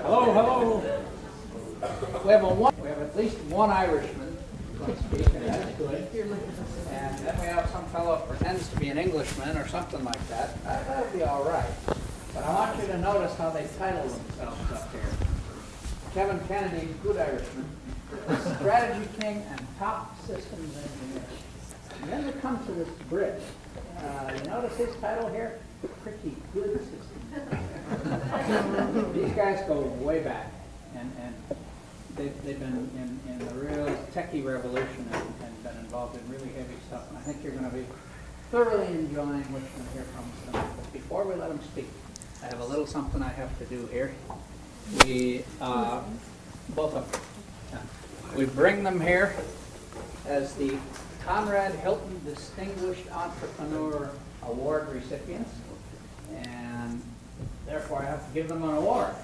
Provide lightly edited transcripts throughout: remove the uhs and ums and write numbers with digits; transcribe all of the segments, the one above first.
Hello, hello. We have at least one Irishman, so to speak, and that's good. And then we have some fellow who pretends to be an Englishman or something like that. That'll be all right. But I want you to notice how they title themselves up here. Kevin Kennedy, good Irishman, strategy king and top systems engineer. And then we come to this Brit. You notice his title here? Pretty good systems. These guys go way back, and they've been in the real techie revolution and been involved in really heavy stuff. And I think you're going to be thoroughly enjoying what you're going to hear from them. But before we let them speak, I have a little something I have to do here. We both of them. We bring them here as the Conrad Hilton Distinguished Entrepreneur Award recipients, and therefore I have to give them an award.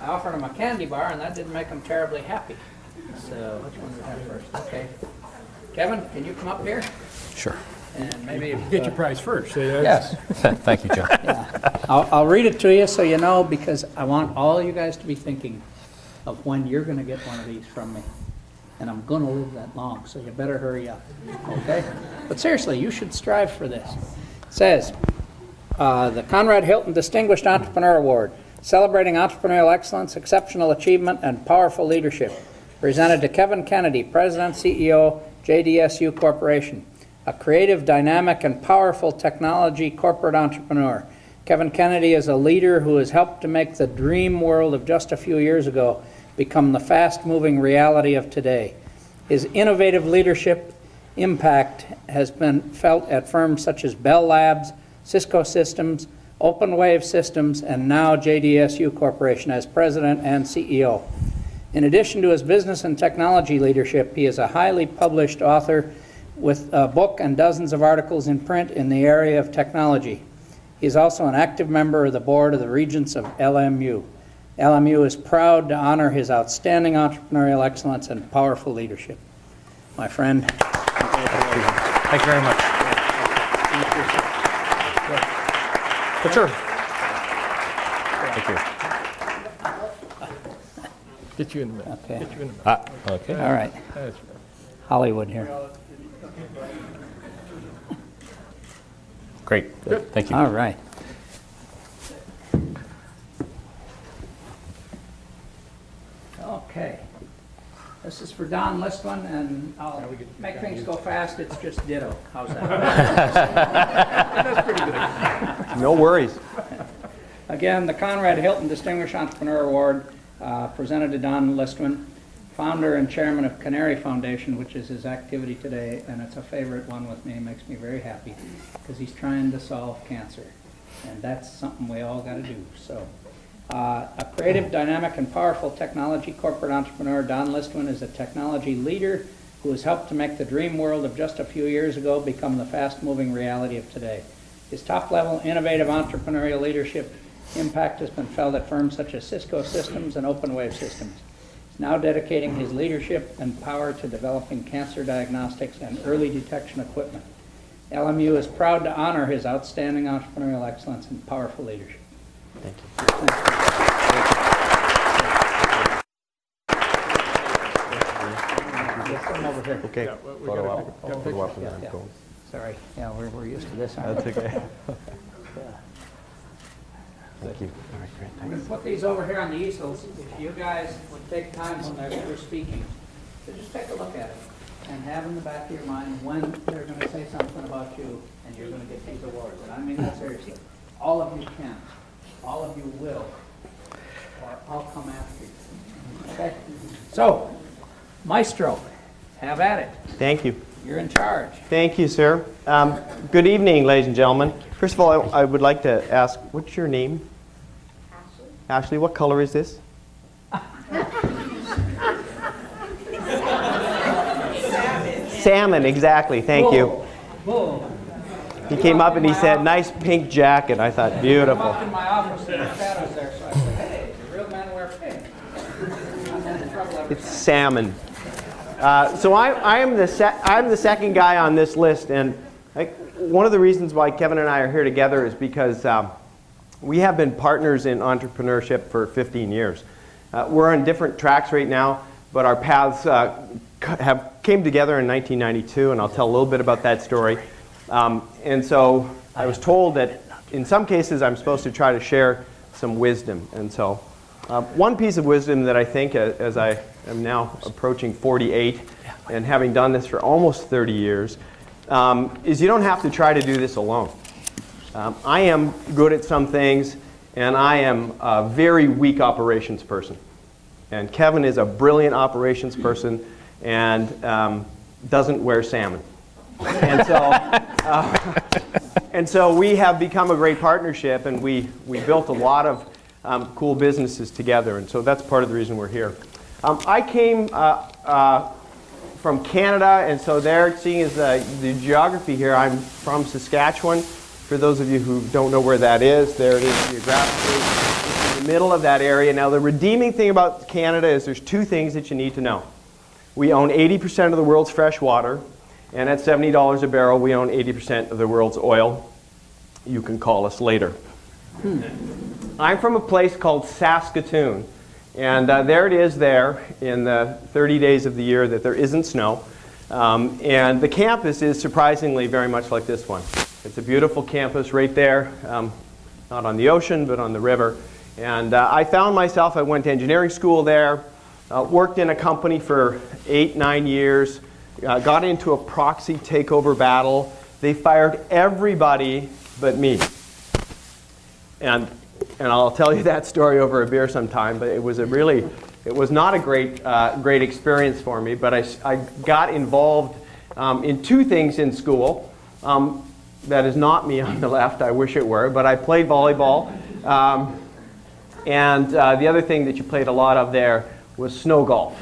I offered them a candy bar, and that didn't make them terribly happy. So which one do we have first? Okay. Kevin, can you come up here? Sure. And maybe get your prize first. Yes. Thank you, John. Yeah. I'll read it to you so you know, because I want all you guys to be thinking of when you're going to get one of these from me. And I'm going to live that long, so you better hurry up. Okay? But seriously, you should strive for this. It says, the Conrad Hilton Distinguished Entrepreneur Award, celebrating entrepreneurial excellence, exceptional achievement, and powerful leadership. Presented to Kevin Kennedy, President, CEO, JDSU Corporation. A creative, dynamic, and powerful technology corporate entrepreneur. Kevin Kennedy is a leader who has helped to make the dream world of just a few years ago become the fast-moving reality of today. His innovative leadership impact has been felt at firms such as Bell Labs, Cisco Systems, OpenWave Systems, and now JDSU Corporation as President and CEO. In addition to his business and technology leadership, he is a highly published author with a book and dozens of articles in print in the area of technology. He is also an active member of the board of the Regents of LMU. LMU is proud to honor his outstanding entrepreneurial excellence and powerful leadership. My friend. Thank you very much. But sure. Thank you. Get you in a minute. Okay. Get you in a minute. Okay. All right. That's Hollywood here. Great. Good. Thank you. All right. Okay. This is for Don Listman, and I'll make things go fast. It's just ditto. How's that? That's pretty good. No worries. Again, the Conrad Hilton Distinguished Entrepreneur Award presented to Don Listman, founder and chairman of Canary Foundation, which is his activity today, and it's a favorite one with me. It makes me very happy because he's trying to solve cancer, and that's something we all got to do. So, a creative, dynamic, and powerful technology corporate entrepreneur, Don Listman is a technology leader who has helped to make the dream world of just a few years ago become the fast-moving reality of today. His top-level, innovative entrepreneurial leadership impact has been felt at firms such as Cisco Systems and OpenWave Systems. He's now dedicating his leadership and power to developing cancer diagnostics and early detection equipment. LMU is proud to honor his outstanding entrepreneurial excellence and powerful leadership. Thank you. Over here. Okay. Yeah, well, we gotta take a photo up. Yeah. Sorry. Yeah, we're used to this, aren't we? That's okay. Yeah. Thank you. All right, great. I'm going to put these over here on the easels. If you guys would take time when they're speaking to just take a look at it and have in the back of your mind when they're going to say something about you and you're going to get these awards. And I mean that seriously. All of you can. All of you will. Or I'll come after you. Okay? So, Maestro, have at it. Thank you. You're in charge. Thank you, sir. Good evening, ladies and gentlemen. First of all, I would like to ask, what's your name? Ashley. Ashley, what color is this? Salmon, exactly. Thank you. Whoa. He came up and he said, nice pink jacket. I thought, I beautiful. walked in my office and the shadows there, so I said, hey, the real men wear pink. I'm in trouble every It's time. salmon. So I'm the second guy on this list, and one of the reasons why Kevin and I are here together is because we have been partners in entrepreneurship for 15 years. We're on different tracks right now, but our paths came together in 1992, and I'll tell a little bit about that story. And so I was told that in some cases I'm supposed to try to share some wisdom. And so one piece of wisdom that I think, as I am now approaching 48 and having done this for almost 30 years, is you don't have to try to do this alone. I am good at some things, and I am a very weak operations person. And Kevin is a brilliant operations person and doesn't wear salmon. And so we have become a great partnership, and we built a lot of cool businesses together, and so that's part of the reason we're here. I came from Canada, and so there, seeing as the geography here, I'm from Saskatchewan. For those of you who don't know where that is, there it is geographically. It's in the middle of that area. Now, the redeeming thing about Canada is there's two things that you need to know. We own 80% of the world's fresh water, and at $70 a barrel, we own 80% of the world's oil. You can call us later. I'm from a place called Saskatoon, and there it is there in the 30 days of the year that there isn't snow. And the campus is surprisingly very much like this one. It's a beautiful campus right there, not on the ocean, but on the river. And I found myself, I went to engineering school there, worked in a company for 8-9 years, got into a proxy takeover battle. They fired everybody but me. And I'll tell you that story over a beer sometime, but it was not a great experience for me, but I got involved in two things in school. That is not me on the left, I wish it were, but I played volleyball. And the other thing that you played a lot of there was snow golf,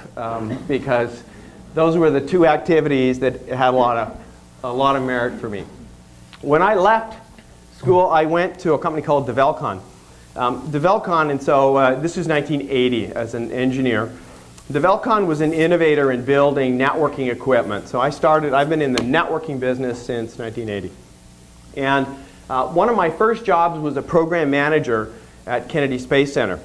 because those were the two activities that had a lot of merit for me. When I left school, I went to a company called Develcon. Develcon, and so this is 1980 as an engineer. Develcon was an innovator in building networking equipment. So I've been in the networking business since 1980. And one of my first jobs was a program manager at Kennedy Space Center.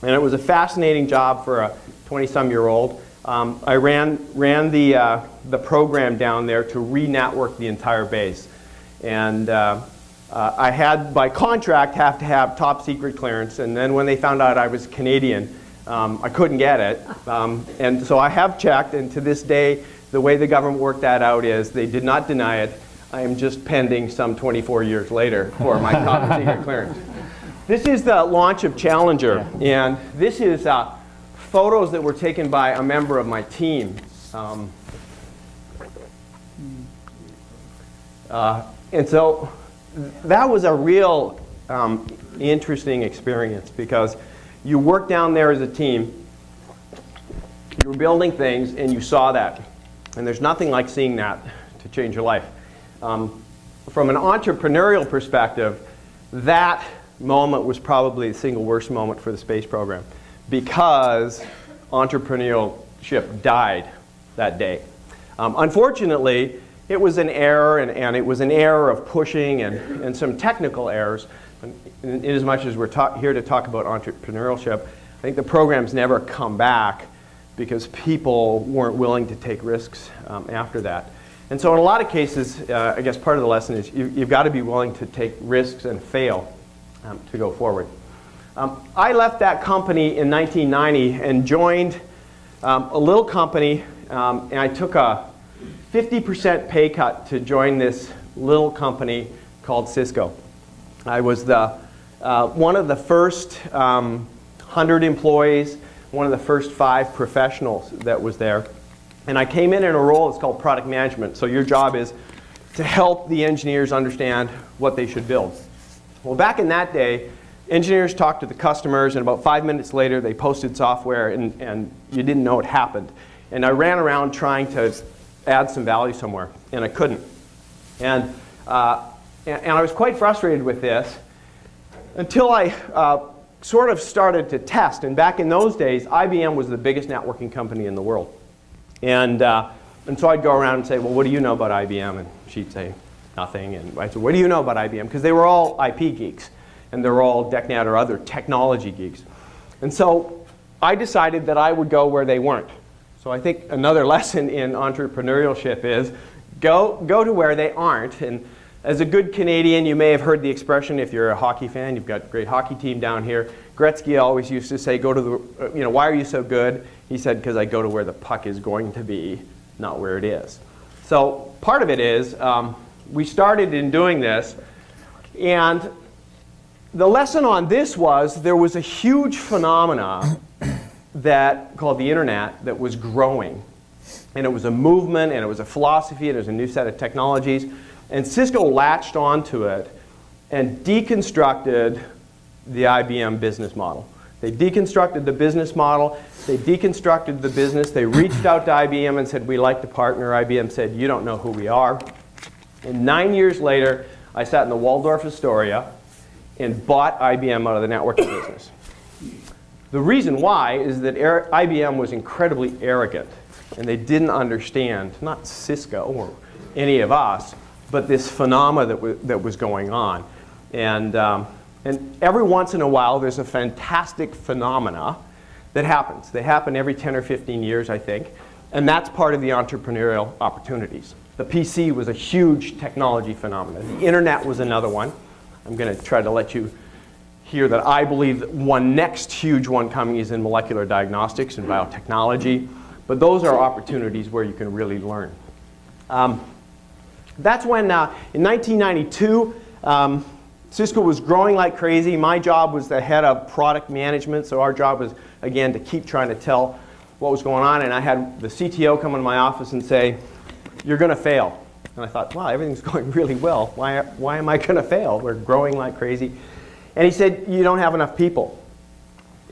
And it was a fascinating job for a 20-some-year-old. I ran the program down there to re-network the entire base. And I had, by contract, have to have top secret clearance. And then when they found out I was Canadian, I couldn't get it. And so I have checked, and to this day, the way the government worked that out is they did not deny it. I am just pending some 24 years later for my top secret clearance. This is the launch of Challenger, and this is photos that were taken by a member of my team. And so that was a real interesting experience, because you worked down there as a team, you were building things, and you saw that. And there's nothing like seeing that to change your life. From an entrepreneurial perspective, that moment was probably the single worst moment for the space program, because entrepreneurship died that day. Unfortunately, it was an error, and it was an error of pushing and some technical errors. In as much as we're here to talk about entrepreneurship, I think the program's never come back because people weren't willing to take risks after that. And so in a lot of cases, I guess part of the lesson is you've got to be willing to take risks and fail to go forward. I left that company in 1990 and joined a little company, and I took a 50% pay cut to join this little company called Cisco. I was one of the first 100 employees, one of the first 5 professionals that was there. And I came in a role that's called product management. So your job is to help the engineers understand what they should build. Well, back in that day, engineers talked to the customers, and about 5 minutes later, they posted software, and you didn't know it happened. And I ran around trying to add some value somewhere, and I couldn't. And I was quite frustrated with this until I sort of started to test. And back in those days, IBM was the biggest networking company in the world. And so I'd go around and say, well, what do you know about IBM? And she'd say, nothing. And I'd say, what do you know about IBM? Because they were all IP geeks, and they were all DECnet or other technology geeks. And so I decided that I would go where they weren't. So I think another lesson in entrepreneurship is go to where they aren't. And as a good Canadian, you may have heard the expression, if you're a hockey fan, you've got a great hockey team down here. Gretzky always used to say, go to the, why are you so good? He said, because I go to where the puck is going to be, not where it is. So part of it is, we started in doing this, and the lesson on this was there was a huge phenomena that called the internet that was growing. And it was a movement, and it was a philosophy, and it was a new set of technologies. And Cisco latched onto it and deconstructed the IBM business model. They deconstructed the business model. They deconstructed the business. They reached out to IBM and said, we'd like to partner. IBM said, you don't know who we are. And 9 years later, I sat in the Waldorf Astoria and bought IBM out of the networking business. The reason why is that IBM was incredibly arrogant, and they didn't understand, not Cisco or any of us, but this phenomena that was going on. And every once in a while, there's a fantastic phenomena that happens. They happen every 10 or 15 years, I think. And that's part of the entrepreneurial opportunities. The PC was a huge technology phenomenon. The internet was another one. I'm going to try to let you hear that I believe that one next huge one coming is in molecular diagnostics and biotechnology. But those are opportunities where you can really learn. That's when, in 1992, Cisco was growing like crazy. My job was the head of product management, so our job was, again, to keep trying to tell what was going on. And I had the CTO come into my office and say, you're going to fail. And I thought, wow, everything's going really well. Why am I going to fail? We're growing like crazy. And he said, you don't have enough people.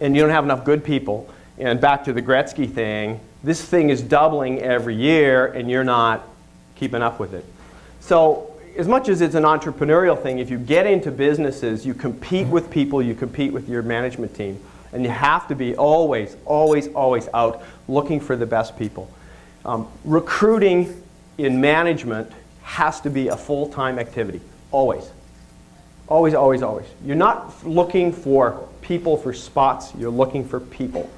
And you don't have enough good people. And back to the Gretzky thing, this thing is doubling every year, and you're not keeping up with it. So as much as it's an entrepreneurial thing, if you get into businesses, you compete with people, you compete with your management team. And you have to be always, always, always out looking for the best people. Recruiting in management has to be a full-time activity, always. Always, always, always. You're not looking for people for spots, you're looking for people.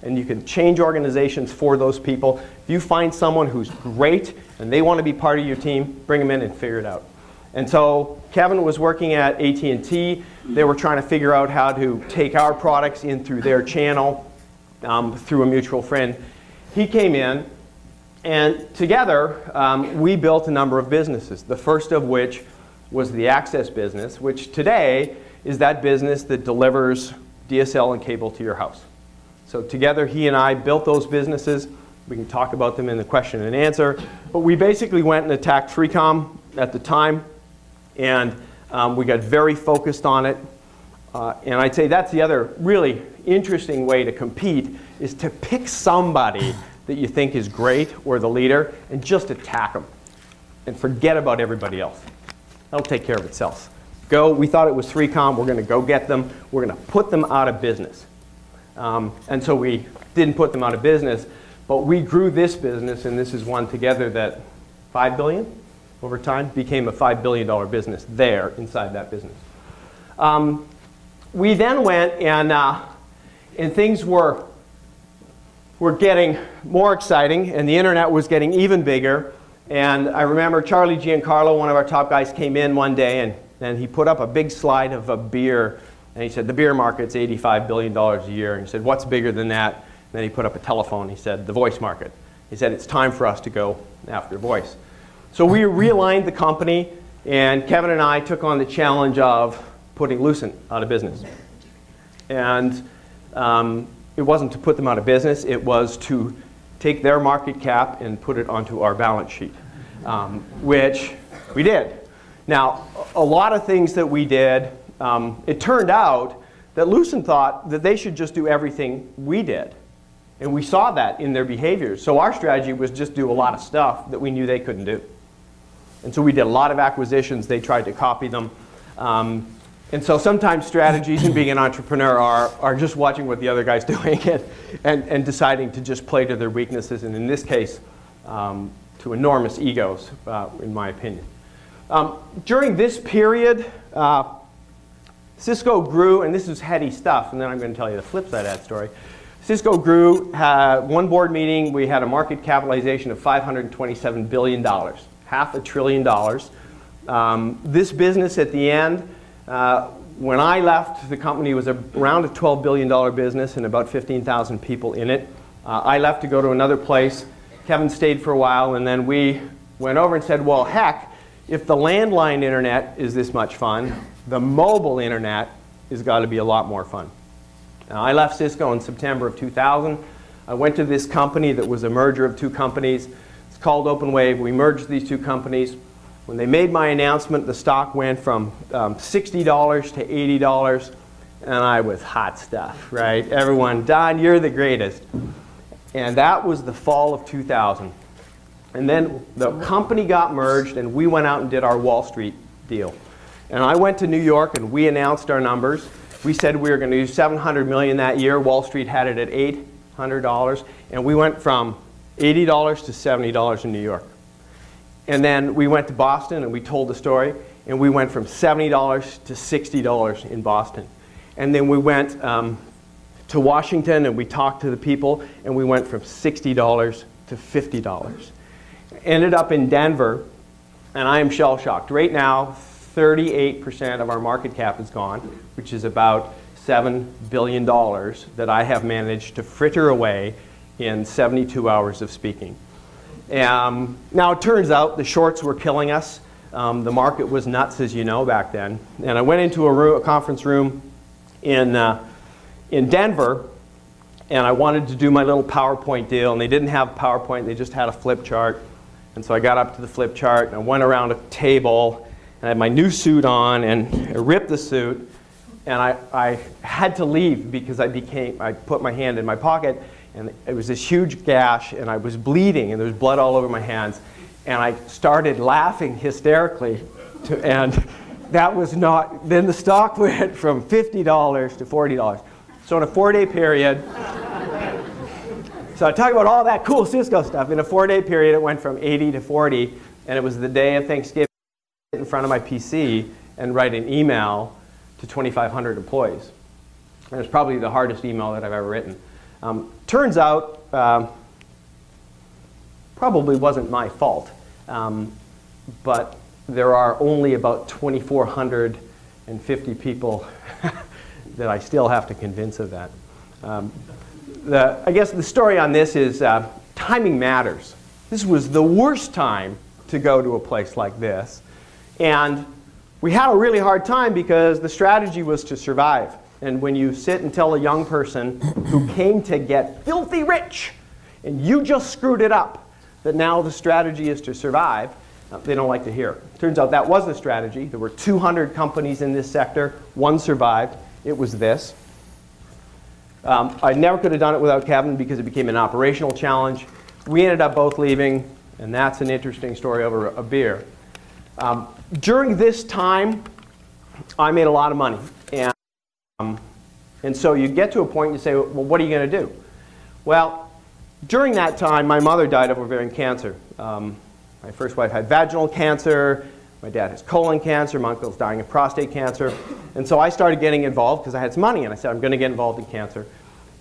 And you can change organizations for those people. If you find someone who's great and they want to be part of your team, bring them in and figure it out. And so Kevin was working at AT&T. They were trying to figure out how to take our products in through their channel through a mutual friend. He came in, and together we built a number of businesses, the first of which was the access business, which today is that business that delivers DSL and cable to your house. So together, he and I built those businesses. We can talk about them in the question and answer. But we basically went and attacked Freecom at the time, and we got very focused on it. And I'd say that's the other really interesting way to compete, is to pick somebody that you think is great or the leader and just attack them and forget about everybody else. That'll take care of itself. We thought it was Freecom. We're going to go get them. We're going to put them out of business. And so we didn't put them out of business, but we grew this business, and this is one together that $5 billion over time became a $5 billion business there inside that business. We then went and things were getting more exciting, and the internet was getting even bigger. And I remember Charlie Giancarlo, one of our top guys, came in one day, and he put up a big slide of a beer. And he said, the beer market's $85 billion a year. And he said, what's bigger than that? And then he put up a telephone. He said, the voice market. He said, it's time for us to go after voice. So we realigned the company, and Kevin and I took on the challenge of putting Lucent out of business. And it wasn't to put them out of business. It was to take their market cap and put it onto our balance sheet, which we did. Now, a lot of things that we did, it turned out that Lucent thought that they should just do everything we did. And we saw that in their behaviors. So our strategy was just do a lot of stuff that we knew they couldn't do. And so we did a lot of acquisitions. They tried to copy them. And so sometimes strategies in being an entrepreneur are just watching what the other guy's doing and deciding to just play to their weaknesses, and in this case, to enormous egos, in my opinion. During this period, Cisco grew, and this is heady stuff, and then I'm going to tell you the flip side of that story. Cisco grew, had one board meeting, we had a market capitalization of $527 billion, $500 billion. This business at the end, when I left, the company was around a $12 billion business and about 15,000 people in it. I left to go to another place. Kevin stayed for a while, and then we went over and said, well, heck, if the landline internet is this much fun, the mobile internet has got to be a lot more fun. Now, I left Cisco in September of 2000. I went to this company that was a merger of two companies. It's called OpenWave. We merged these two companies. When they made my announcement, the stock went from $60 to $80, and I was hot stuff, right? Everyone, Don, you're the greatest. And that was the fall of 2000. And then the company got merged, and we went out and did our Wall Street deal. And I went to New York, and we announced our numbers. We said we were going to do $700 million that year. Wall Street had it at $800, and we went from $80 to $70 in New York. And then we went to Boston, and we told the story, and we went from $70 to $60 in Boston. And then we went to Washington, and we talked to the people, and we went from $60 to $50. Ended up in Denver, and I am shell-shocked. Right now, 38% of our market cap is gone, which is about $7 billion that I have managed to fritter away in 72 hours of speaking. Now, it turns out the shorts were killing us. The market was nuts, as you know, back then. And I went into a conference room in Denver, and I wanted to do my little PowerPoint deal, and they didn't have PowerPoint, they just had a flip chart. And so I got up to the flip chart, and I went around a table, and I had my new suit on, and I ripped the suit, and I had to leave because I put my hand in my pocket, and it was this huge gash, and I was bleeding, and there was blood all over my hands, and I started laughing hysterically, and that was not, then the stock went from $50 to $40. So in a 4-day period, so I talk about all that cool Cisco stuff. In a 4-day period, it went from 80 to 40, and it was the day of Thanksgiving. I sit in front of my PC and write an email to 2,500 employees. And it's probably the hardest email that I've ever written. Turns out, probably wasn't my fault, but there are only about 2,450 people that I still have to convince of that. I guess the story on this is timing matters. This was the worst time to go to a place like this. And we had a really hard time because the strategy was to survive. And when you sit and tell a young person who came to get filthy rich, and you just screwed it up, that now the strategy is to survive, they don't like to hear. Turns out that was the strategy. There were 200 companies in this sector. One survived. It was this. I never could have done it without Kevin because it became an operational challenge. We ended up both leaving, and that's an interesting story over a beer. During this time, I made a lot of money. And so you get to a point and you say, well, what are you going to do? Well, during that time, my mother died of ovarian cancer. My first wife had vaginal cancer. My dad has colon cancer. My uncle's dying of prostate cancer. And so I started getting involved because I had some money, and I said, I'm going to get involved in cancer.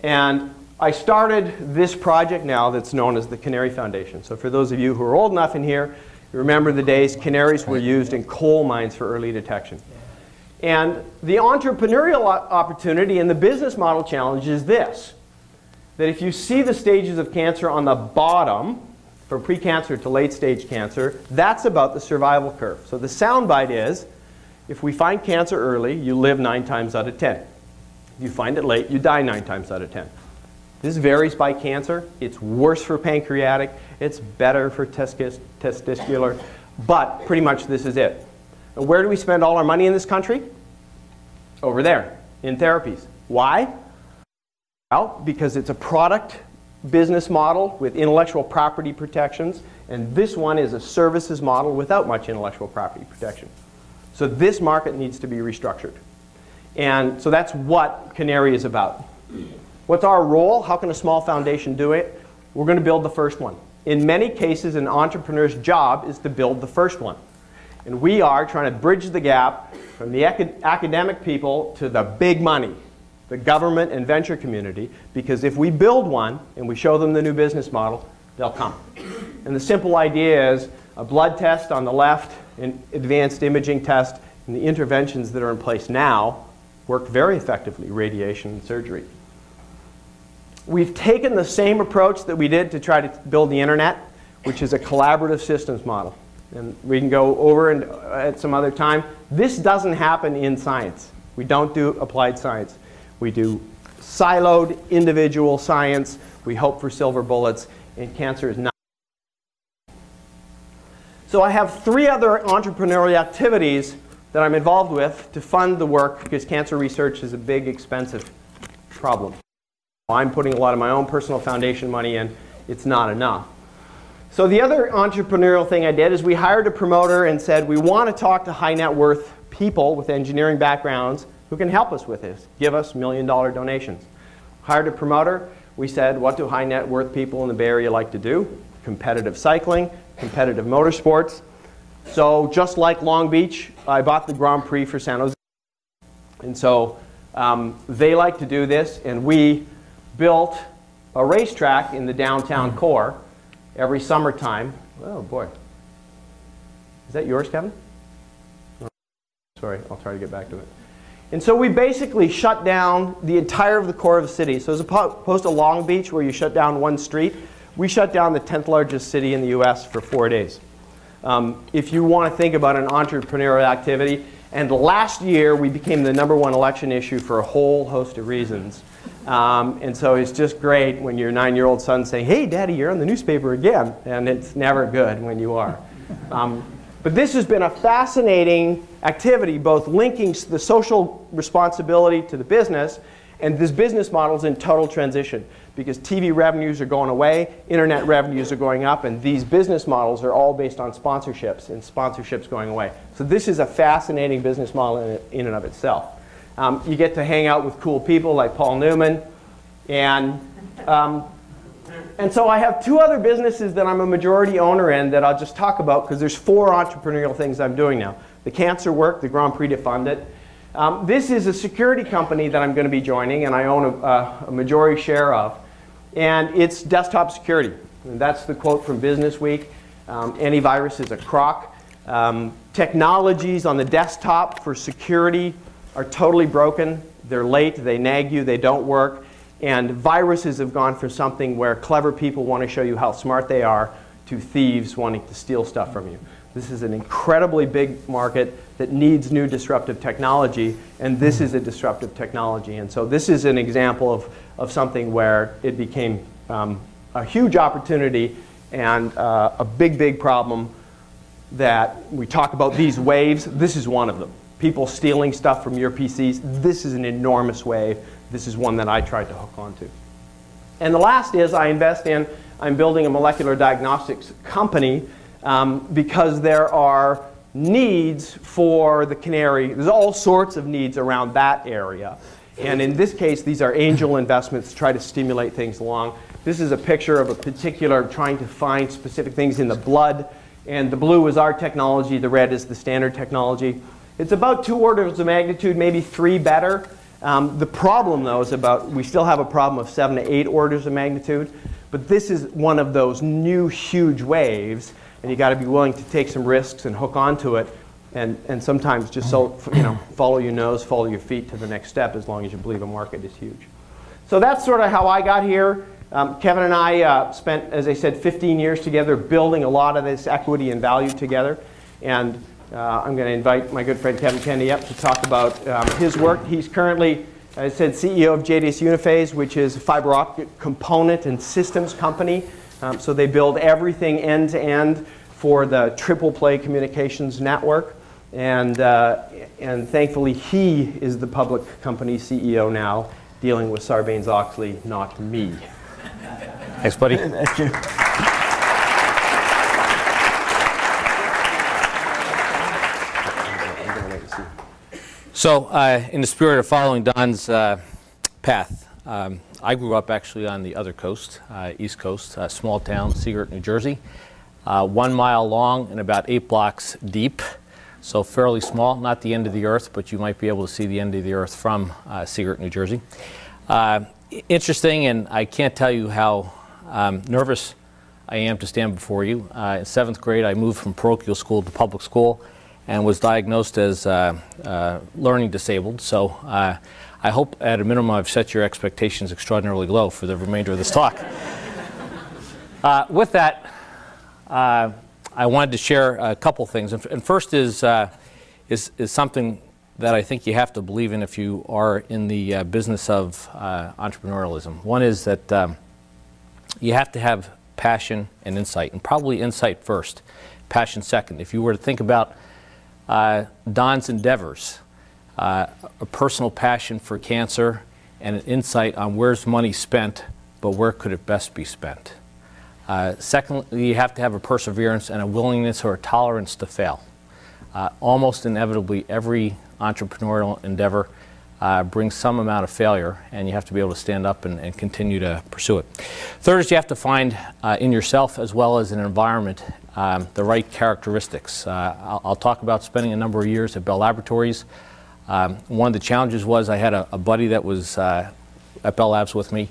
And I started this project now that's known as the Canary Foundation. So for those of you who are old enough in here, you remember the days canaries were used in coal mines for early detection. And the entrepreneurial opportunity and the business model challenge is this, that if you see the stages of cancer on the bottom, from precancer to late stage cancer, that's about the survival curve. So the soundbite is, if we find cancer early, you live 9 times out of 10. If you find it late, you die 9 times out of 10. This varies by cancer. It's worse for pancreatic. It's better for testicular. But pretty much this is it. And where do we spend all our money in this country? Over there, in therapies. Why? Well, because it's a product business model with intellectual property protections, and this one is a services model without much intellectual property protection. So this market needs to be restructured. And so that's what Canary is about. What's our role? How can a small foundation do it? We're going to build the first one. In many cases, an entrepreneur's job is to build the first one. And we are trying to bridge the gap from the academic people to the big money. the government and venture community, because if we build one and we show them the new business model, they'll come. And the simple idea is a blood test on the left, an advanced imaging test, and the interventions that are in place now work very effectively, radiation and surgery. We've taken the same approach that we did to try to build the internet, which is a collaborative systems model. And we can go over and at some other time. This doesn't happen in science. We don't do applied science. We do siloed individual science. We hope for silver bullets, and cancer is not. So I have 3 other entrepreneurial activities that I'm involved with to fund the work, because cancer research is a big, expensive problem. I'm putting a lot of my own personal foundation money in. It's not enough. So the other entrepreneurial thing I did is we hired a promoter and said, we want to talk to high net worth people with engineering backgrounds who can help us with this, give us $1 million donations. Hired a promoter. We said, what do high net worth people in the Bay Area like to do? Competitive cycling, competitive motorsports. So just like Long Beach, I bought the Grand Prix for San Jose. And so they like to do this, and we built a racetrack in the downtown core every summertime. Oh boy. Is that yours, Kevin? Oh, sorry, I'll try to get back to it. And so we basically shut down the entire of the core of the city. So as opposed to Long Beach, where you shut down one street, we shut down the 10th largest city in the US for 4 days. If you want to think about an entrepreneurial activity, and last year we became the #1 election issue for a whole host of reasons. And so it's just great when your 9-year-old son saying, hey, Daddy, you're on the newspaper again. And it's never good when you are. But this has been a fascinating activity, both linking the social responsibility to the business, and this business model is in total transition, because TV revenues are going away, internet revenues are going up, and these business models are all based on sponsorships, and sponsorships going away. So this is a fascinating business model in and of itself. You get to hang out with cool people like Paul Newman. And so I have 2 other businesses that I'm a majority owner in that I'll just talk about, because there's 4 entrepreneurial things I'm doing now. The cancer work, the Grand Prix to fund it. This is a security company that I'm going to be joining, and I own a majority share of. And it's desktop security. And that's the quote from Business Week. Antivirus is a crock. Technologies on the desktop for security are totally broken. They're late, they nag you, they don't work. And viruses have gone from something where clever people want to show you how smart they are to thieves wanting to steal stuff from you. This is an incredibly big market that needs new disruptive technology, and this is a disruptive technology. And so this is an example of something where it became a huge opportunity and a big, big problem that we talk about these waves. This is one of them. People stealing stuff from your PCs. This is an enormous wave. This is one that I tried to hook onto. And the last is I'm building a molecular diagnostics company because there are needs for the canary. There's all sorts of needs around that area. And in this case, these are angel investments to try to stimulate things along. This is a picture of a particular trying to find specific things in the blood. And the blue is our technology. The red is the standard technology. It's about 2 orders of magnitude, maybe 3 better. The problem, though, is we still have a problem of 7 to 8 orders of magnitude. But this is one of those new huge waves, and you got to be willing to take some risks and hook onto it, and sometimes just follow your nose, follow your feet to the next step, as long as you believe a market is huge. So that's sort of how I got here. Kevin and I spent, as I said, 15 years together building a lot of this equity and value together, and I'm going to invite my good friend Kevin Kennedy up to talk about his work. He's currently, as I said, CEO of JDS Uniphase, which is a fiber optic component and systems company. So they build everything end to end for the triple play communications network. And thankfully, he is the public company CEO now, dealing with Sarbanes-Oxley, not me. Thanks, buddy. Thank you. So, in the spirit of following Don's path, I grew up actually on the other coast, East Coast, small town, Seagirt, New Jersey, 1 mile long and about 8 blocks deep. So fairly small, not the end of the earth, but you might be able to see the end of the earth from Seagirt, New Jersey. Interesting, and I can't tell you how nervous I am to stand before you. In 7th grade, I moved from parochial school to public school and was diagnosed as learning disabled. So I hope at a minimum I've set your expectations extraordinarily low for the remainder of this talk. With that, I wanted to share a couple things. And first is something that I think you have to believe in if you are in the business of entrepreneurialism. One is that you have to have passion and insight, and probably insight first, passion second. If you were to think about Don's endeavors, a personal passion for cancer and an insight on where's money spent, but where could it best be spent. Secondly, you have to have a perseverance and a willingness or a tolerance to fail. Almost inevitably, every entrepreneurial endeavor brings some amount of failure, and you have to be able to stand up and continue to pursue it. Third is you have to find in yourself as well as an environment the right characteristics. I'll talk about spending a number of years at Bell Laboratories. One of the challenges was I had a buddy that was at Bell Labs with me,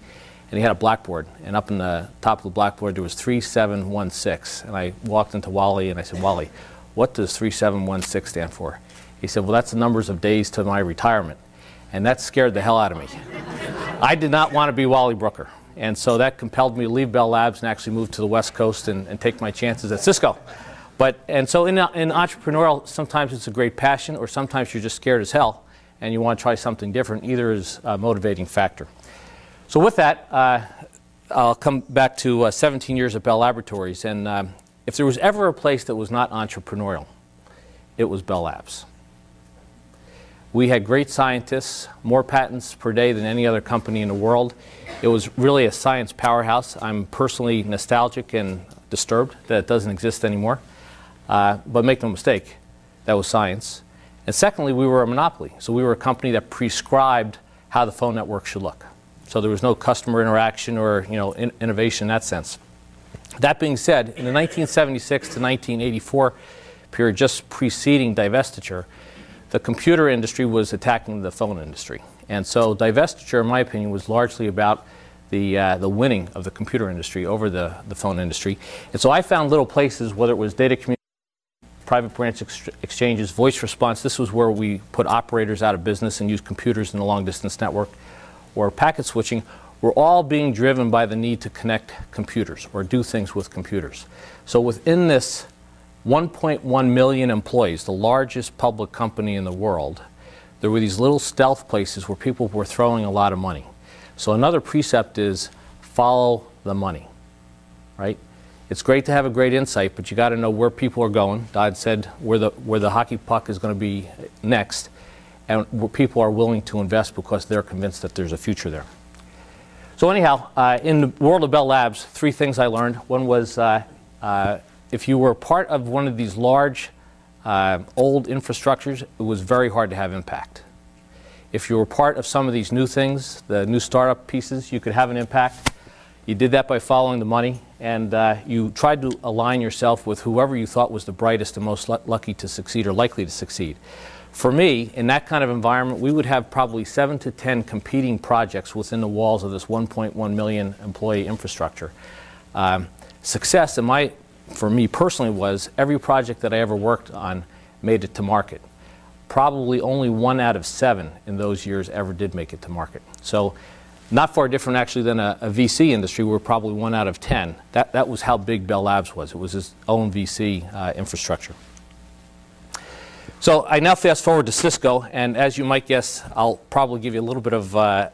and he had a blackboard, and up in the top of the blackboard there was 3716, and I walked into Wally and I said, Wally, what does 3716 stand for? He said, well, that's the numbers of days to my retirement. And that scared the hell out of me. I did not want to be Wally Brooker, and so that compelled me to leave Bell Labs and actually move to the West Coast and take my chances at Cisco. And so in entrepreneurial, sometimes it's a great passion, or sometimes you're just scared as hell and you want to try something different. Either is a motivating factor. So with that, I'll come back to 17 years at Bell Laboratories, and if there was ever a place that was not entrepreneurial, it was Bell Labs. We had great scientists, more patents per day than any other company in the world. It was really a science powerhouse. I'm personally nostalgic and disturbed that it doesn't exist anymore. But make no mistake, that was science. And secondly, we were a monopoly. So we were a company that prescribed how the phone network should look. So there was no customer interaction or innovation in that sense. That being said, in the 1976 to 1984 period, just preceding divestiture, the computer industry was attacking the phone industry. And so divestiture, in my opinion, was largely about the winning of the computer industry over the phone industry. And so I found little places, whether it was data communication, private branch exchanges, voice response. This was where we put operators out of business and used computers in the long-distance network, or packet switching, were all being driven by the need to connect computers or do things with computers. So within this 1.1 million employees, the largest public company in the world, there were these little stealth places where people were throwing a lot of money. So another precept is follow the money, right? It's great to have a great insight, but you got to know where people are going. Dodd said where the hockey puck is going to be next, and where people are willing to invest because they're convinced that there's a future there. So anyhow, in the world of Bell Labs, three things I learned. One was if you were part of one of these large old infrastructures, it was very hard to have impact. If you were part of some of these new things, the new startup pieces, you could have an impact. You did that by following the money, and you tried to align yourself with whoever you thought was the brightest and most lucky to succeed or likely to succeed. For me, in that kind of environment, we would have probably 7 to 10 competing projects within the walls of this 1.1 million employee infrastructure. Success, for me personally, was every project that I ever worked on made it to market. Probably only 1 out of 7 in those years ever did make it to market. So not far different actually than a VC industry. We're probably 1 out of 10. That was how big Bell Labs was. It was its own VC infrastructure. So I now fast forward to Cisco, and as you might guess, I'll probably give you a little bit of a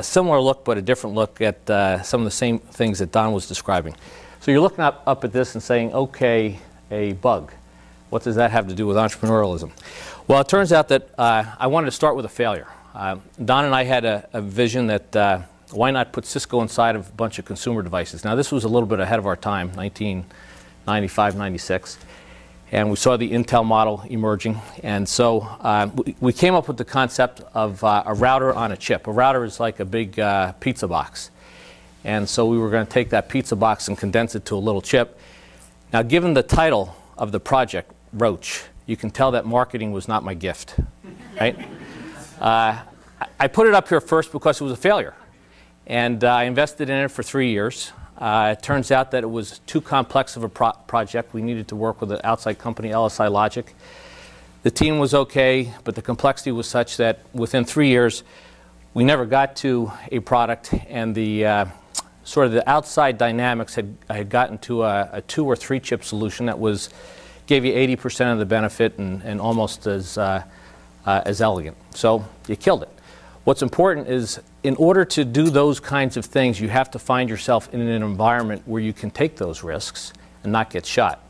similar look, but a different look at some of the same things that Don was describing. So you're looking up at this and saying, okay, a bug. What does that have to do with entrepreneurialism? Well, it turns out that I wanted to start with a failure. Don and I had a vision that why not put Cisco inside of a bunch of consumer devices. Now this was a little bit ahead of our time, 1995, 96. And we saw the Intel model emerging. And so we came up with the concept of a router on a chip. A router is like a big pizza box. And so we were going to take that pizza box and condense it to a little chip. Now given the title of the project, Roach, you can tell that marketing was not my gift, right? I put it up here first because it was a failure. And I invested in it for 3 years. It turns out that it was too complex of a project. We needed to work with an outside company, LSI Logic. The team was okay, but the complexity was such that within 3 years, we never got to a product, and the sort of the outside dynamics had gotten to a 2 or 3 chip solution that gave you 80% of the benefit and almost as elegant. So you killed it. What's important is, in order to do those kinds of things, you have to find yourself in an environment where you can take those risks and not get shot.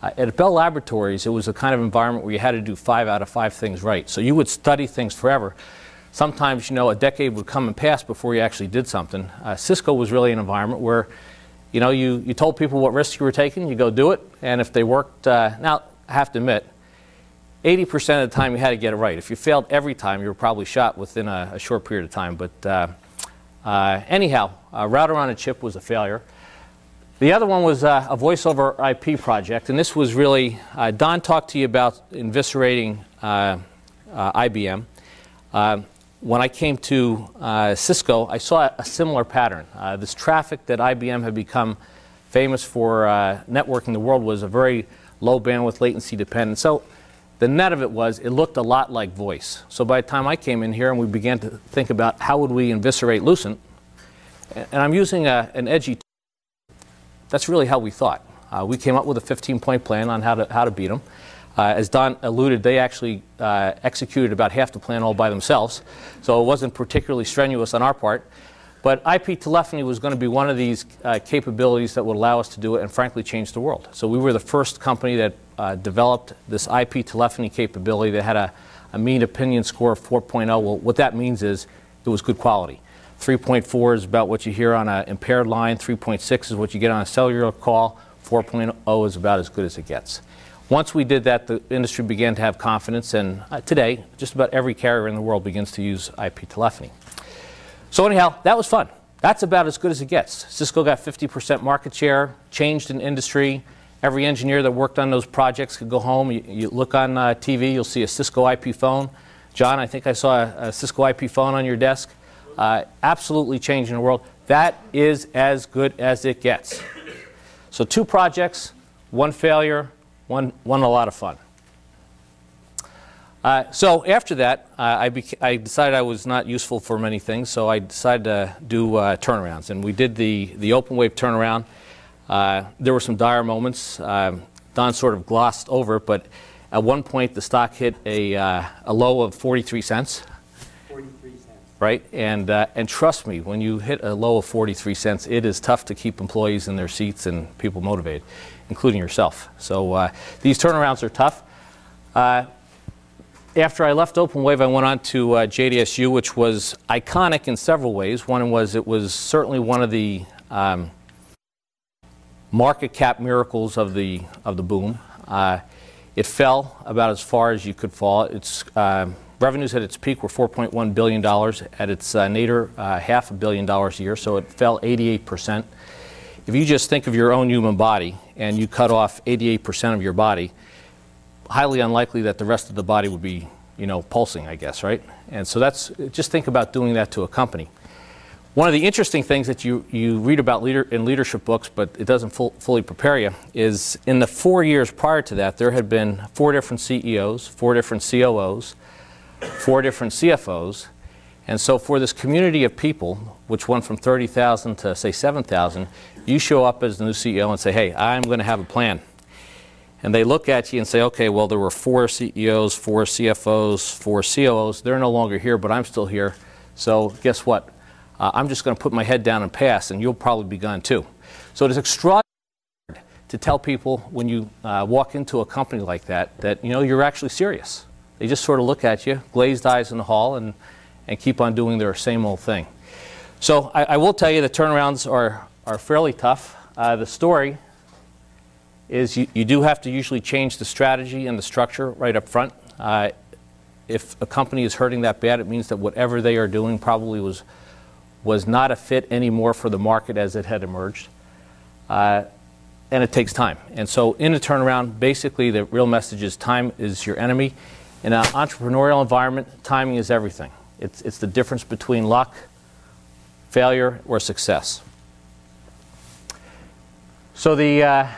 At Bell Laboratories, it was a kind of environment where you had to do 5 out of 5 things right. So you would study things forever. Sometimes, you know, a decade would come and pass before you actually did something. Cisco was really an environment where, you know, you told people what risks you were taking, you go do it, and if they worked, now I have to admit, 80% of the time you had to get it right. If you failed every time, you were probably shot within a short period of time. But anyhow, router on a chip was a failure. The other one was a voice over IP project, and this was really, Don talked to you about eviscerating IBM. When I came to Cisco, I saw a similar pattern. This traffic that IBM had become famous for networking the world was a very low bandwidth latency dependent. So the net of it was, it looked a lot like voice. So by the time I came in here and we began to think about how would we eviscerate Lucent, and I'm using an edgy, that's really how we thought. We came up with a 15-point plan on how to beat them. As Don alluded, they actually executed about half the plan all by themselves, so it wasn't particularly strenuous on our part. But IP telephony was going to be one of these capabilities that would allow us to do it and frankly change the world. So we were the first company that developed this IP telephony capability that had a mean opinion score of 4.0. Well, what that means is it was good quality. 3.4 is about what you hear on an impaired line. 3.6 is what you get on a cellular call. 4.0 is about as good as it gets. Once we did that, the industry began to have confidence, and today, just about every carrier in the world begins to use IP telephony. So anyhow, that was fun. That's about as good as it gets. Cisco got 50% market share, changed an industry. Every engineer that worked on those projects could go home. You look on TV, you'll see a Cisco IP phone. John, I think I saw a Cisco IP phone on your desk. Absolutely changing the world. That is as good as it gets. So 2 projects, 1 failure, one a lot of fun. So after that, I decided I was not useful for many things, so I decided to do turnarounds. And we did the open wave turnaround. There were some dire moments. Don sort of glossed over it, but at one point the stock hit a low of 43 cents. 43 cents. Right? And trust me, when you hit a low of 43 cents, it is tough to keep employees in their seats and people motivated, including yourself. So these turnarounds are tough. After I left OpenWave, I went on to JDSU, which was iconic in several ways. One was it was certainly one of the market cap miracles of the boom. It fell about as far as you could fall. Its revenues at its peak were $4.1 billion. At its nadir, $500 million a year, so it fell 88%. If you just think of your own human body and you cut off 88% of your body, highly unlikely that the rest of the body would be, you know, pulsing, I guess, right? And so just think about doing that to a company. One of the interesting things that you read about in leadership books, but it doesn't fully prepare you, is in the 4 years prior to that, there had been 4 different CEOs, 4 different COOs, 4 different CFOs. And so for this community of people, which went from 30,000 to, say, 7,000, you show up as the new CEO and say, hey, I'm going to have a plan. And they look at you and say, okay, well, there were 4 CEOs, 4 CFOs, 4 COOs. They're no longer here, but I'm still here. So guess what? I'm just going to put my head down and pass, and you'll probably be gone too. So it is extraordinary to tell people when you walk into a company like that, you know, you're actually serious. They just sort of look at you, glazed eyes in the hall, and keep on doing their same old thing. So I will tell you the turnarounds are fairly tough. The story is you do have to usually change the strategy and the structure right up front. If a company is hurting that bad, it means that whatever they are doing probably was not a fit anymore for the market as it had emerged. and it takes time. And so in a turnaround, basically the real message is time is your enemy. In an entrepreneurial environment, timing is everything. It's the difference between luck, failure, or success. So the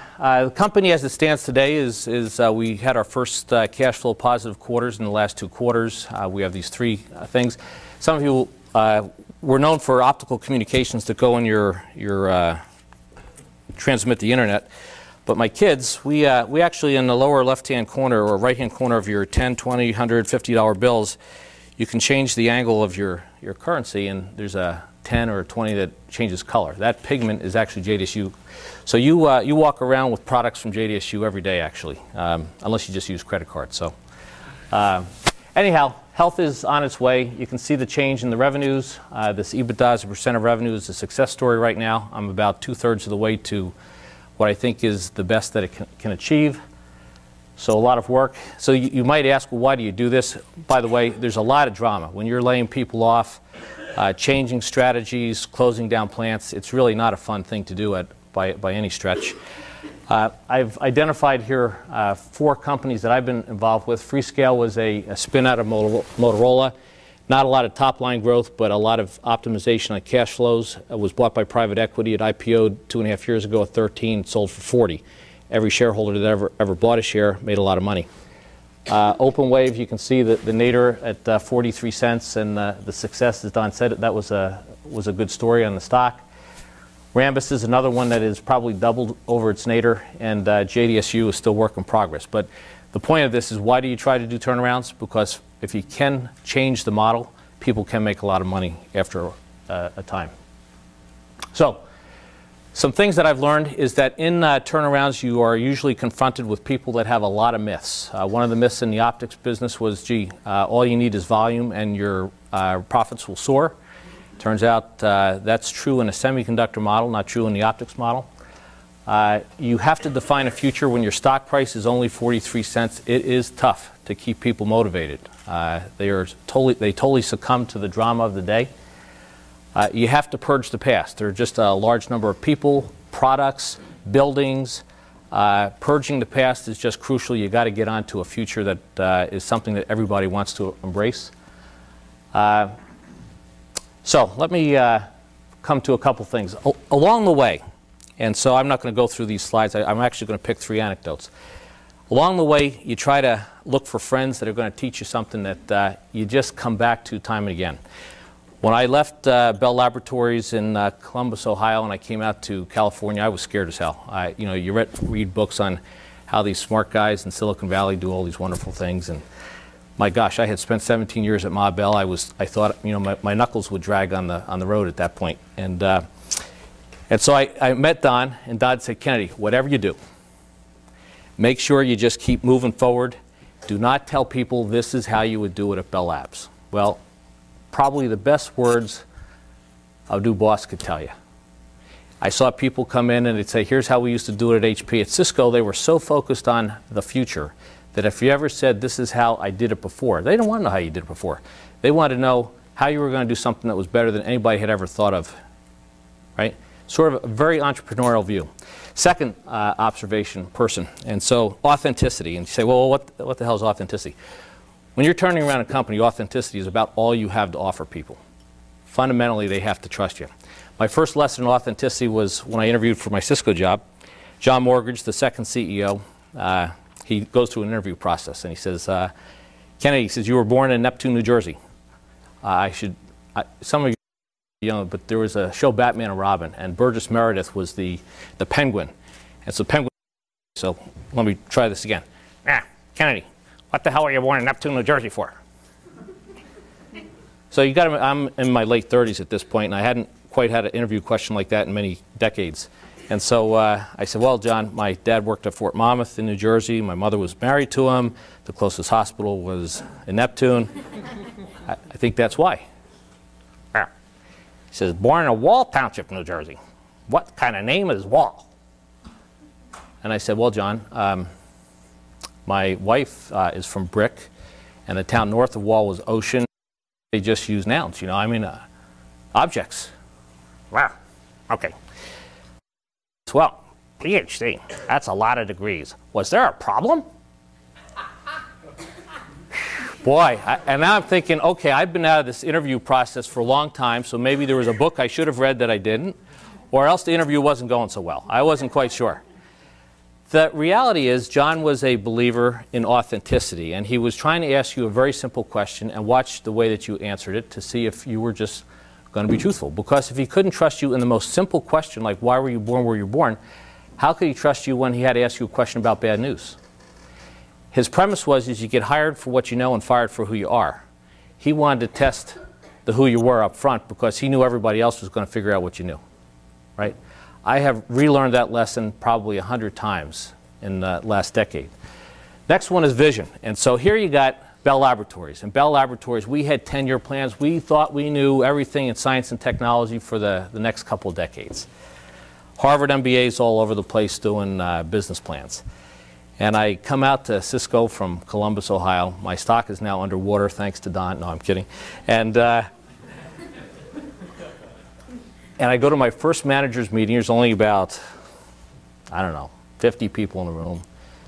company as it stands today is we had our first cash flow positive quarters in the last 2 quarters. We have these 3 things. Some of you were known for optical communications that go in your transmit the internet. But my kids, we actually in the lower left-hand corner or right-hand corner of your 10, 20, 100, $50 bills, you can change the angle of your currency, and there's a 10 or a 20 that changes color. That pigment is actually JDSU. So you walk around with products from JDSU every day, actually, unless you just use credit cards. So anyhow, health is on its way. You can see the change in the revenues. This EBITDA as a percent of revenue is a success story right now. I'm about 2/3 of the way to what I think is the best that it can achieve. So a lot of work. So you might ask, well, why do you do this? By the way, there's a lot of drama. When you're laying people off, changing strategies, closing down plants, it's really not a fun thing to do by any stretch. I've identified here 4 companies that I've been involved with. Freescale was a spin out of Motorola. Not a lot of top-line growth, but a lot of optimization on cash flows. It was bought by private equity. It IPO'd 2.5 years ago at 13, sold for 40. Every shareholder that ever bought a share made a lot of money. OpenWave, you can see the nadir at 43 cents, and the success, as Don said, that was a good story on the stock. Rambus is another one that is probably doubled over its nadir, and JDSU is still work in progress. But the point of this is, why do you try to do turnarounds? Because if you can change the model, people can make a lot of money after a time. So some things that I've learned is that in turnarounds, you are usually confronted with people that have a lot of myths. One of the myths in the optics business was, gee, all you need is volume and your profits will soar. Turns out that's true in a semiconductor model, not true in the optics model. You have to define a future when your stock price is only 43 cents. It is tough to keep people motivated. They totally succumb to the drama of the day. You have to purge the past. There are just a large number of people, products, buildings. Purging the past is just crucial. You got to get onto a future that is something that everybody wants to embrace. So let me come to a couple things. Along the way, and so I'm not going to go through these slides. I'm actually going to pick 3 anecdotes. Along the way, you try to look for friends that are going to teach you something that you just come back to time and again. When I left Bell Laboratories in Columbus, Ohio, and I came out to California, I was scared as hell. You read books on how these smart guys in Silicon Valley do all these wonderful things, and my gosh, I had spent 17 years at Ma Bell. I thought, my knuckles would drag on the road at that point, and so I met Don, and Don said, Kennedy, whatever you do, make sure you just keep moving forward. Do not tell people this is how you would do it at Bell Labs. Well, probably the best words a new boss could tell you. I saw people come in and they'd say, here's how we used to do it at HP. At Cisco, they were so focused on the future that if you ever said, this is how I did it before, they didn't want to know how you did it before. They wanted to know how you were going to do something that was better than anybody had ever thought of, right? Sort of a very entrepreneurial view. Second observation, person, and so authenticity. And you say, well, what the hell is authenticity? When you're turning around a company, authenticity is about all you have to offer people. Fundamentally, they have to trust you. My first lesson in authenticity was when I interviewed for my Cisco job. John Mortgage, the second CEO, he goes through an interview process, and he says, Kennedy, he says, you were born in Neptune, New Jersey. Some of you, but there was a show, Batman and Robin, and Burgess Meredith was the Penguin. And so Penguin, so let me try this again. Kennedy, what the hell are you born in Neptune, New Jersey for? So you got, I'm in my late 30s at this point, and I hadn't quite had an interview question like that in many decades. And so I said, well, John, my dad worked at Fort Monmouth in New Jersey. My mother was married to him. The closest hospital was in Neptune. I think that's why. He says, born in Wall Township, New Jersey. What kind of name is Wall? And I said, well, John, my wife is from Brick, and the town north of Wall was Ocean. They just use nouns, objects. Wow, okay. Well, PhD, that's a lot of degrees. Was there a problem? Boy, and now I'm thinking, okay, I've been out of this interview process for a long time, so maybe there was a book I should have read that I didn't, or else the interview wasn't going so well. I wasn't quite sure. The reality is John was a believer in authenticity, and he was trying to ask you a very simple question and watch the way that you answered it to see if you were just going to be truthful. Because if he couldn't trust you in the most simple question, like why were you born where you were born, how could he trust you when he had to ask you a question about bad news? His premise was is you get hired for what you know and fired for who you are. He wanted to test the who you were up front because he knew everybody else was going to figure out what you knew, right? I have relearned that lesson probably 100 times in the last decade. Next one is vision. And so here you got Bell Laboratories. In Bell Laboratories, we had 10-year plans. We thought we knew everything in science and technology for the next couple of decades. Harvard MBAs all over the place doing business plans. And I come out to Cisco from Columbus, Ohio. My stock is now underwater thanks to Don. No, I'm kidding. And I go to my first manager's meeting. There's only about, I don't know, 50 people in the room.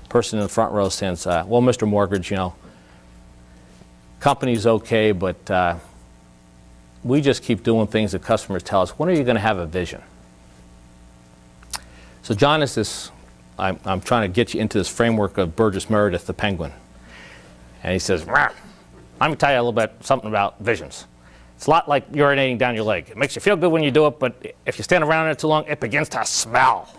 Person in the front row says, well, Mr. Mortgage, you know, company's okay, but we just keep doing things that customers tell us. When are you going to have a vision? So John is this, I'm trying to get you into this framework of Burgess Meredith, the penguin. And he says, let me tell you a little bit something about visions. It's a lot like urinating down your leg. It makes you feel good when you do it, but if you stand around it too long, it begins to smell.